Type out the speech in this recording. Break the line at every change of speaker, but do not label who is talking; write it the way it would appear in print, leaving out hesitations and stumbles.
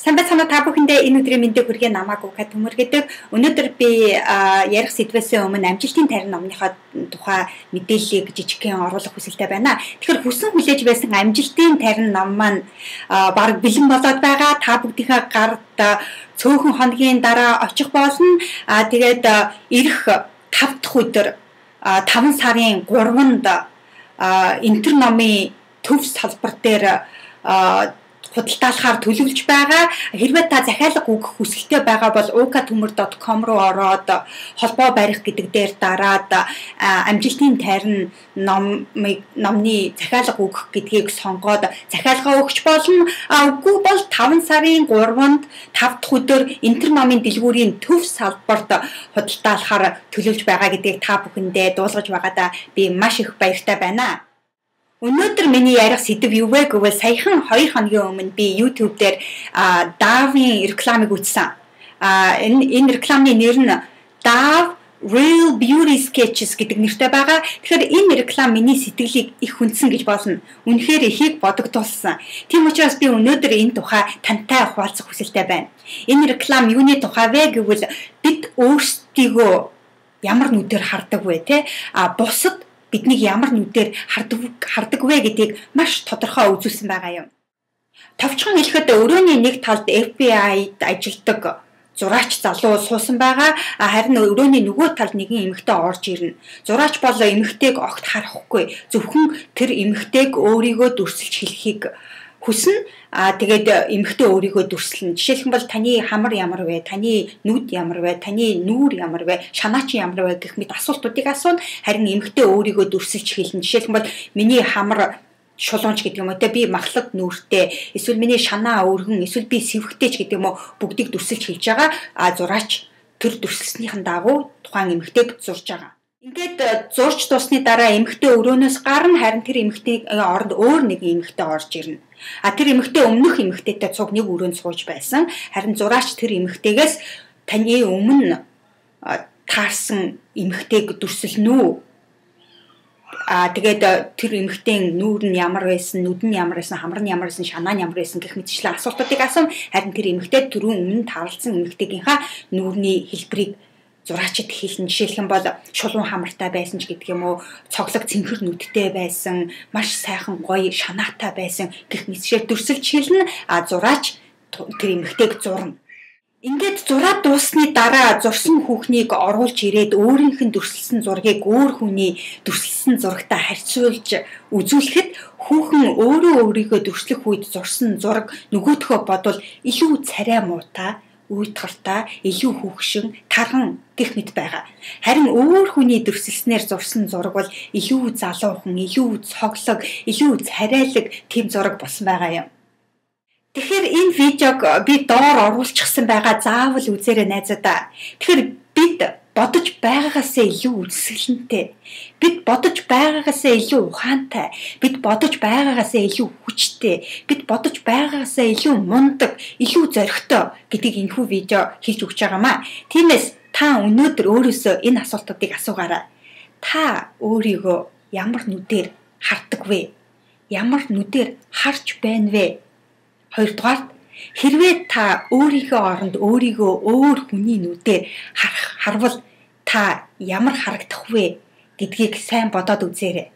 Сайн байцгаана та бүхэндээ энэ өдрийн мэндийг хүргэе намайг Ука Төмөр гэдэг. Өнөөдөр би ярих сэдвээс өмнө амжилтын тарин номныхоо тухай мэдээллийг жижигхэн оруулах хүсэлтэй байна. Тэгэхээр хүсэн хүлээж байсан амжилтын тарин ном маань баг бэлэн болоод байгаа. Та бүгдийнхээ гард цөөхөн хоногийн дараа очих болно. Тэгээд ирэх 5 дахь өдөр 5 сарын 3-нд интер номын төв салбар дээр худалдаалахаар төлөвлөж байгаа. Хэрвээ та захиалга өгөх хүсэлтэй байгаа бол ukatumor.com руу ороод холбоо барих гэдэг дээр дараад амжилтын тарин номны захиалга өгөх гэдгийг сонгоод захиалгаа өгч болно. Үгүй бол 5 сарын 3-нд 5 дахь өдөр интер номын дэлгүүрийн төв салбарт худалдаалахаар төлөвлөж байгаа гэдгийг та бүхэндээ дуулгаж байгаадаа би маш их баяртай байна. Өнөөдөр миний ярих сэдв юу вэ гэвэл саяхан 2 хоногийн өмнө би YouTube дээр Dove-ийн рекламыг үзсэн. Энэ рекламын нэр нь Dove Real Beauty Sketches гэдэг нэртэй байгаа. Тэгэхээр энэ реклам миний сэтгэлийг их хүндсэн гэж болно. Үнэхээр ихийг бодогдуулсан. Тийм учраас би өнөөдөр энэ тухай тантай хуваалцах хүсэлтэй байна. Энэ реклам юуны тухай вэ гэвэл бид өөрсдийгөө ямар нүдээр хардаг вэ те? Бусад биднийг ямар нүдээр хардаг вэ гэдгийг маш тодорхой үзүүлсэн байгаа юм. Товчхон хэлэхэд өрөөний нэг талд FBI-д ажилладаг зураач залуу суусан байгаа. Харин өрөөний нөгөө талд нэгэн эмэгтэй орж ирнэ. Зураач бол эмэгтэйг огт харахгүй. Зөвхөн тэр эмэгтэйг өөрийгөө дүрсэлж хэлхийг хүснэ. Тэгээд эмэгтэй өөрийгөө дүрслэн. Жишээлбэл бол таны хамар ямар вэ? Таны нүд ямар вэ? Таны нүүр ямар вэ? Шанаа чи ямар вэ гэх мэт асуултуудыг асууна. Харин эмэгтэй өөрийгөө дүрсэлж хэлнэ. Жишээлбэл бол миний хамар шулуунч гэдэг юм уу те би махлаг нүртэй, эсвэл миний шанаа өргөн, эсвэл би сэвхтэй ч гэдэг юм уу бүгдийг дүрсэлж хэлж байгаа. Зураач тэр дүрслснийхэн дагуу тухайн эмэгтэйг зурж байгаа. Ингээд зурж дуусны дараа эмэгтэй өрөөнөөс гарна, харин тэр эмэгтэй оронд өөр нэгэн эмэгтэй орж ирнэ. Тэр эмэгтэй өмнөх эмэгтэйтэй цуг нэг өрөөнд сууж байсан. Харин зураач тэр эмэгтэйгээс таны өмнө таарсан эмэгтэйг дүрсэлнэ үү? Тэгээд тэр эмэгтэйн нүүр нь ямар байсан, нүд нь ямар байсан, хамар нь ямар байсан, шанаа нь ямар байсан гэх мэтчлэн асуултуудыг асуув. Харин тэр эмэгтэй түрүүн өмнө таарлсан эмэгтэйгийнхаа нүүрний хэлбэрийг зураачид хэлнэ. Жишээлх юм бол шулуун хамартай байсан ч гэдэг юм уу, цоглог цэнхэр нүдтэй байсан, маш сайхан гоё шанаатай байсан гэх мэтчлэн дүрсэлж хэлнэ. Зураач тэр эмэгтэйг зурна. Ингээд зураад дуусны дараа зурсан хүүхнийг оруулж ирээд өөрийнх нь дүрслсэн зургийг өөр хүний дүрслсэн зурагтай харьцуулж үзүүлэхэд хүүхэн өөрийгөө дүрслэх үед зурсан зураг нөгөөдхөө бодвол илүү царай муутай, уйтгартай, илүү хүүхшин, тархан гэх мэт байгаа. Харин өөр хүний дүрслснээр зурсан зураг бол илүү залуухан, илүү цоглог, илүү царайлаг тийм зураг болсон байгаа юм. Тэгэхээр энэ видеог би доор оруулчихсан байгаа заавал үзээрэй найзуудаа. Тэгэхээр бид бодож байгаагаасаа илүү үзэсгэлэнтэй. Бид бодож байгаагаасаа илүү ухаантай. Бид бодож байгаагаасаа илүү хүчтэй. Бид бодож байгаагаасаа илүү мундаг, илүү зоригтой гэдгийг энэхүү видео хэлж өгч байгаамаа. Тиймээс та өнөөдөр өөрөөсөө энэ асуултуудыг асуугаарай. Та өөрийгөө ямар нүдээр хардаг вэ? Ямар нүдээр харж байна вэ? Хоёрдугаар, хэрвээ та өөрийнхөө оронд өөрийгөө өөр хүний нүдээр харвал та ямар харагдах вэ гэдгийг сайн бодоод үзээрэй.